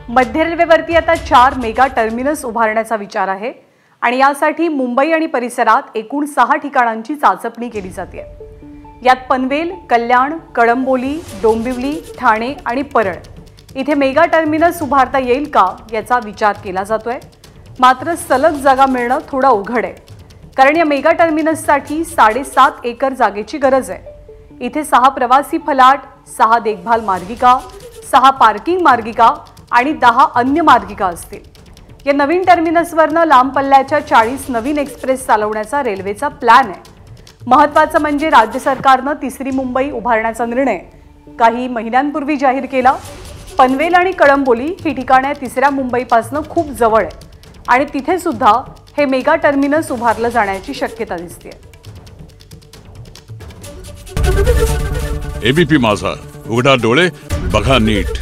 मध्य रेल्वेवरती आता 4 mega terminus उभारण्याचा विचार आहे आणि यासाठी मुंबई आणि परिसरात एकूण 6 ठिकाणांची चाचपणी केली जाते। यात पनवेल, कल्याण, कळंबोली, डोंबिवली, ठाणे आणि परळ इथे मेगा टर्मिनस उभारता येईल का याचा विचार केला जातोय। मात्र सलग जागा मिळणं थोडं अवघड आहे, कारण या मेगा टर्मिनससाठी 7.5 एकर जागेची गरज आहे। इथे 6 प्रवासी फलाट, 6 देखभाल मार्गिका, 6 पार्किंग मार्गिका आणि 10 अन्य मार्गिका असतील। या नवीन टर्मिनसवरनं लांब पल्ल्याच्या 40 नवीन एक्सप्रेस चालवण्याचा रेल्वेचा प्लॅन आहे। महत्त्वाचं म्हणजे राज्य सरकारनं तिसरी मुंबई उभारण्याचा निर्णय काही महिन्यांपूर्वी जाहीर केला। पनवेल आणि कळंबोली ही ठिकाणे तिसऱ्या मुंबईपासून खूप जवळ आहे आणि तिथे सुद्धा हे मेगा टर्मिनस उभारलं जाण्याची शक्यता दिसते। एबीपी माझा, उघडा डोळे बघा नीट।